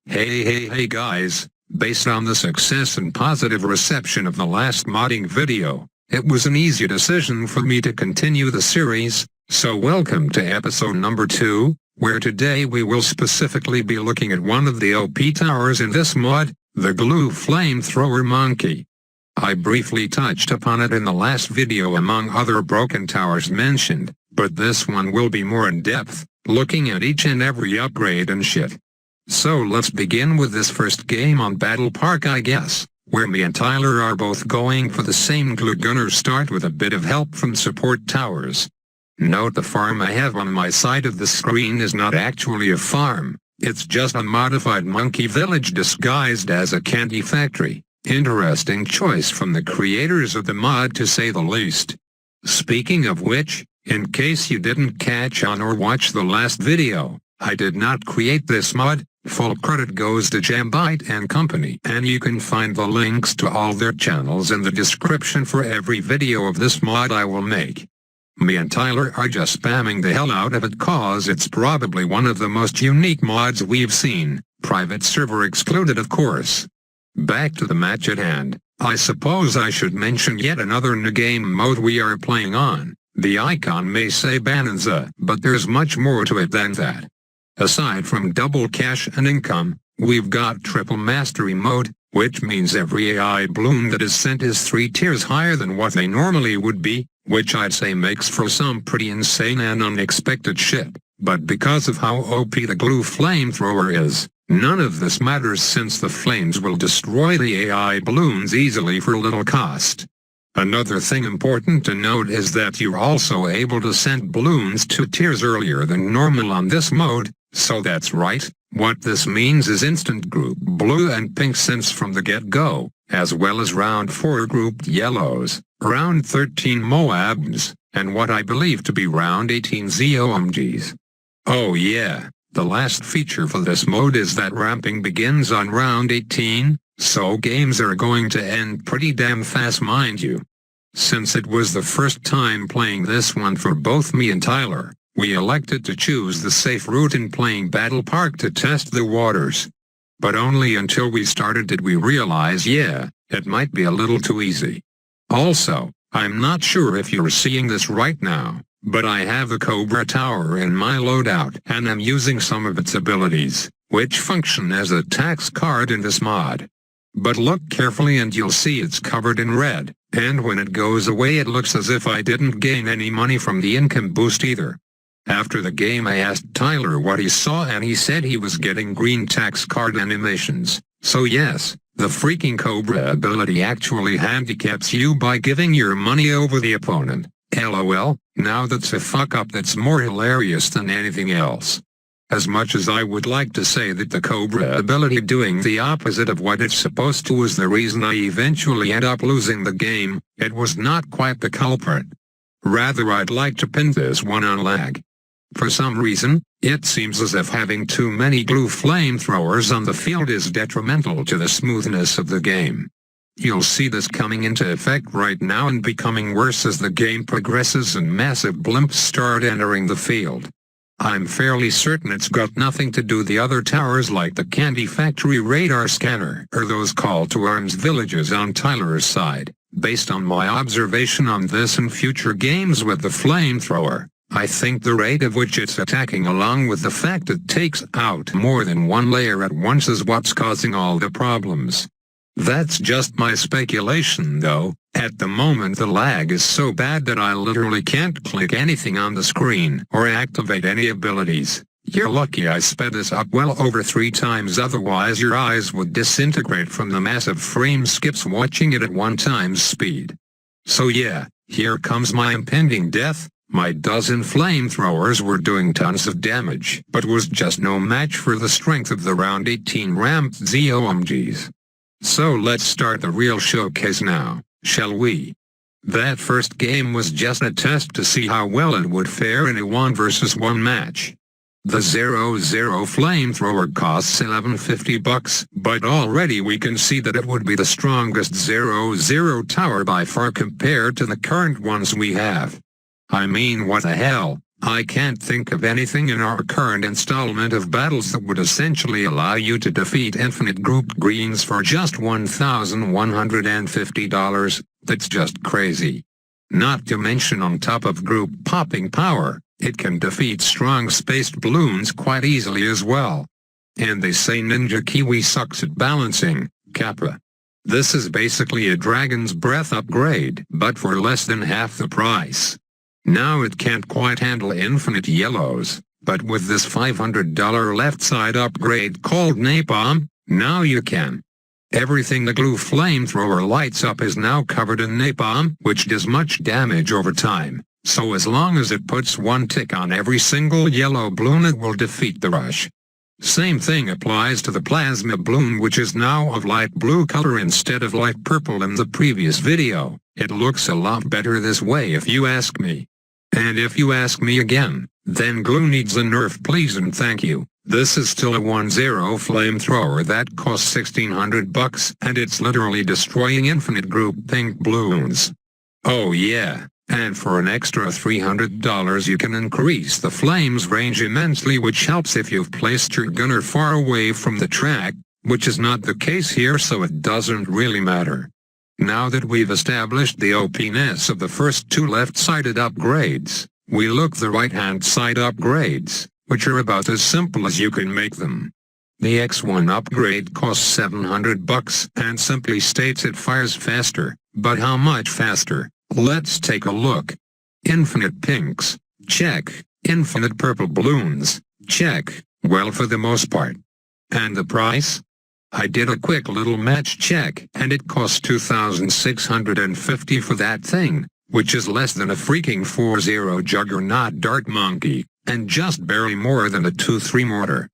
Hey guys, based on the success and positive reception of the last modding video, it was an easy decision for me to continue the series, so welcome to episode number 2, where today we will specifically be looking at one of the OP towers in this mod, the Glue Flamethrower Monkey. I briefly touched upon it in the last video among other broken towers mentioned, but this one will be more in depth, looking at each and every upgrade and shit. So let's begin with this first game on Battle Park, I guess, where me and Tyler are both going for the same glue gunner start with a bit of help from support towers. Note the farm I have on my side of the screen is not actually a farm, it's just a modified monkey village disguised as a candy factory. Interesting choice from the creators of the mod, to say the least. Speaking of which, in case you didn't catch on or watch the last video, I did not create this mod. Full credit goes to Jambite and Company, and you can find the links to all their channels in the description for every video of this mod I will make. Me and Tyler are just spamming the hell out of it cause it's probably one of the most unique mods we've seen, private server excluded of course. Back to the match at hand, I suppose I should mention yet another new game mode we are playing on. The icon may say Bonanza, but there's much more to it than that. Aside from double cash and income, we've got triple mastery mode, which means every AI bloon that is sent is 3 tiers higher than what they normally would be, which I'd say makes for some pretty insane and unexpected shit, but because of how OP the Glue Flamethrower is, none of this matters since the flames will destroy the AI balloons easily for little cost. Another thing important to note is that you're also able to send balloons 2 tiers earlier than normal on this mode, so that's right, what this means is instant group blue and pink sends from the get-go, as well as round 4 grouped yellows, round 13 Moabs, and what I believe to be round 18 ZOMGs. Oh yeah, the last feature for this mode is that ramping begins on round 18, so games are going to end pretty damn fast, mind you. Since it was the first time playing this one for both me and Tyler, we elected to choose the safe route in playing Battle Park to test the waters. But only until we started did we realize it might be a little too easy. Also, I'm not sure if you're seeing this right now, but I have a Cobra Tower in my loadout and I'm using some of its abilities, which function as a tax card in this mod. But look carefully and you'll see it's covered in red, and when it goes away it looks as if I didn't gain any money from the income boost either. After the game I asked Tyler what he saw and he said he was getting green tax card animations, so yes, the freaking Cobra ability actually handicaps you by giving your money over the opponent. LOL, now that's a fuck up that's more hilarious than anything else. As much as I would like to say that the Cobra ability doing the opposite of what it's supposed to was the reason I eventually end up losing the game, it was not quite the culprit. Rather, I'd like to pin this one on lag. For some reason, it seems as if having too many glue flamethrowers on the field is detrimental to the smoothness of the game. You'll see this coming into effect right now and becoming worse as the game progresses and massive blimps start entering the field. I'm fairly certain it's got nothing to do with the other towers like the Candy Factory radar scanner or those call to arms villages on Tyler's side. Based on my observation on this and future games with the flamethrower, I think the rate of which it's attacking along with the fact it takes out more than one layer at once is what's causing all the problems. That's just my speculation though. At the moment the lag is so bad that I literally can't click anything on the screen or activate any abilities. You're lucky I sped this up well over 3 times, otherwise your eyes would disintegrate from the massive frame skips watching it at 1 times speed. So yeah, here comes my impending death. My dozen flamethrowers were doing tons of damage, but was just no match for the strength of the round 18 ramped ZOMGs. So let's start the real showcase now, shall we? That first game was just a test to see how well it would fare in a 1 versus 1 match. The 0-0 flamethrower costs $11.50, but already we can see that it would be the strongest 0-0 tower by far compared to the current ones we have. I mean, what the hell, I can't think of anything in our current installment of battles that would essentially allow you to defeat infinite grouped greens for just $1,150. That's just crazy. Not to mention on top of group popping power, it can defeat strong spaced balloons quite easily as well. And they say Ninja Kiwi sucks at balancing, Kappa. This is basically a Dragon's Breath upgrade, but for less than half the price. Now it can't quite handle infinite yellows, but with this $500 left side upgrade called Napalm, now you can. Everything the glue flamethrower lights up is now covered in napalm, which does much damage over time, so as long as it puts one tick on every single yellow balloon it will defeat the rush. Same thing applies to the plasma balloon, which is now of light blue color instead of light purple in the previous video. It looks a lot better this way if you ask me. And if you ask me again, then glue needs a nerf please and thank you. This is still a 1-0 flamethrower that costs $1,600 and it's literally destroying infinite group pink balloons. Oh yeah, and for an extra $300 you can increase the flames range immensely, which helps if you've placed your gunner far away from the track, which is not the case here, so it doesn't really matter. Now that we've established the OP-ness of the first two left-sided upgrades, we look the right-hand side upgrades, which are about as simple as you can make them. The X1 upgrade costs $700 and simply states it fires faster, but how much faster? Let's take a look. Infinite pinks, check. Infinite purple balloons, check, well for the most part. And the price? I did a quick little match check and it costs $2,650 for that thing, which is less than a freaking 4-0 Juggernaut Dart Monkey, and just barely more than a 2-3 mortar.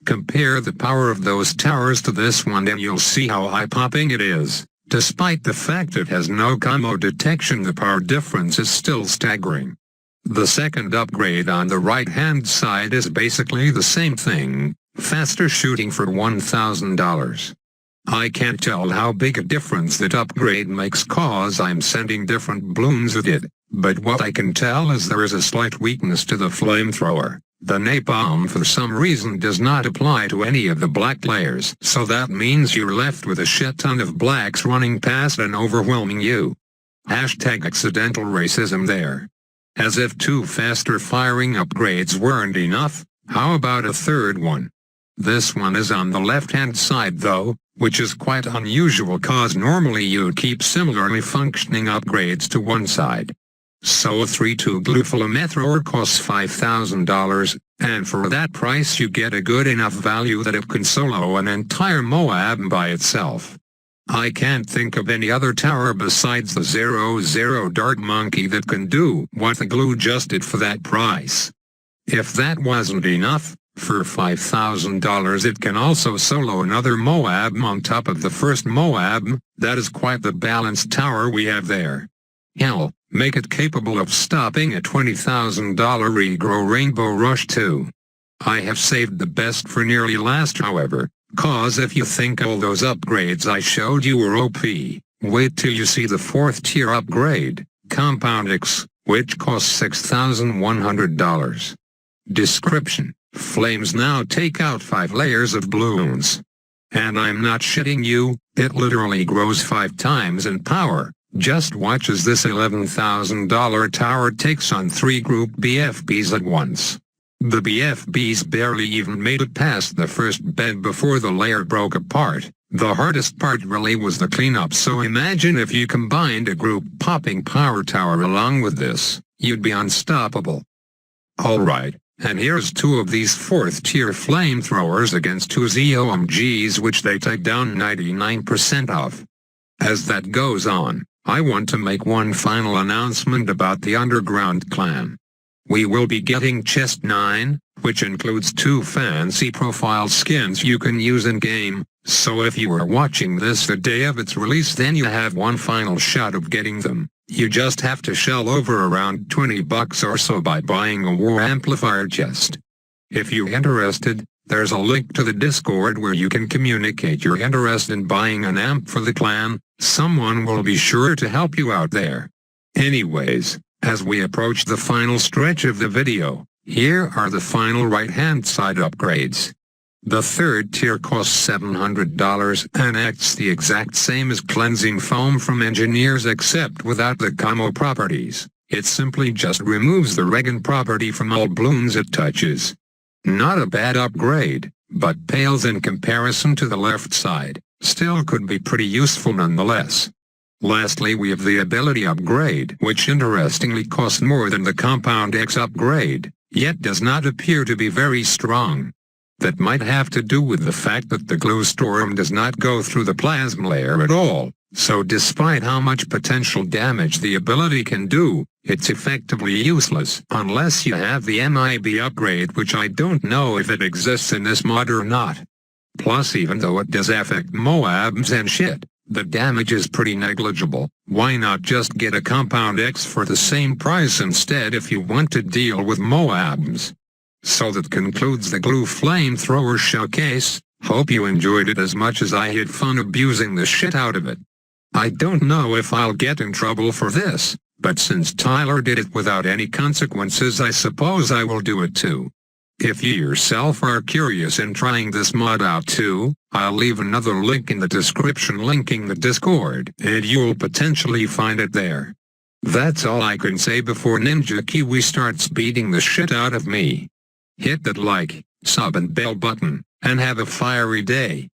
Compare the power of those towers to this one and you'll see how eye-popping it is. Despite the fact it has no combo detection, the power difference is still staggering. The second upgrade on the right-hand side is basically the same thing, faster shooting for $1,000. I can't tell how big a difference that upgrade makes cause I'm sending different balloons with it, but what I can tell is there is a slight weakness to the flamethrower. The napalm for some reason does not apply to any of the black layers, so that means you're left with a shit ton of blacks running past and overwhelming you. Hashtag accidental racism there. As if two faster firing upgrades weren't enough, how about a third one? This one is on the left-hand side though, which is quite unusual cause normally you'd keep similarly functioning upgrades to one side. So a 3-2 glue FLAMETHROWER costs $5,000, and for that price you get a good enough value that it can solo an entire Moab by itself. I can't think of any other tower besides the 0-0 Dart Monkey that can do what the glue just did for that price. If that wasn't enough, for $5,000 it can also solo another Moab on top of the first Moab. That is quite the balanced tower we have there. Hell, make it capable of stopping a $20,000 regrow Rainbow Rush too. I have saved the best for nearly last however, cause if you think all those upgrades I showed you were OP, wait till you see the 4th tier upgrade, Compound X, which costs $6,100. Description: flames now take out 5 layers of balloons. And I'm not shitting you, it literally grows 5 times in power. Just watch as this $11,000 tower takes on 3 group BFBs at once. The BFBs barely even made it past the first bed before the layer broke apart. The hardest part really was the cleanup, so imagine if you combined a group popping power tower along with this, you'd be unstoppable. Alright, and here's 2 of these 4th tier flamethrowers against 2 ZOMGs which they take down 99% of. As that goes on, I want to make one final announcement about the Underground clan. We will be getting Chest 9, which includes 2 fancy profile skins you can use in-game, so if you are watching this the day of its release then you have one final shot of getting them. You just have to shell over around $20 or so by buying a War Amplifier chest. If you're interested, there's a link to the Discord where you can communicate your interest in buying an amp for the clan. Someone will be sure to help you out there. Anyways, As we approach the final stretch of the video, here are the final right-hand side upgrades. The third tier costs $700 and acts the exact same as cleansing foam from Engineers except without the camo properties. It simply just removes the resin property from all balloons it touches. Not a bad upgrade, but pales in comparison to the left side, still could be pretty useful nonetheless. Lastly, we have the ability upgrade, which interestingly costs more than the Compound X upgrade, yet does not appear to be very strong. That might have to do with the fact that the glue storm does not go through the plasma layer at all, so despite how much potential damage the ability can do, it's effectively useless unless you have the MIB upgrade, which I don't know if it exists in this mod or not. Plus, even though it does affect MOABs and shit, the damage is pretty negligible. Why not just get a Compound X for the same price instead if you want to deal with MOABs? So that concludes the glue flamethrower showcase. Hope you enjoyed it as much as I had fun abusing the shit out of it. I don't know if I'll get in trouble for this, but since Tyler did it without any consequences, I suppose I will do it too. If you yourself are curious in trying this mod out too, I'll leave another link in the description linking the Discord, and you'll potentially find it there. That's all I can say before Ninja Kiwi starts beating the shit out of me. Hit that like, sub and bell button, and have a fiery day.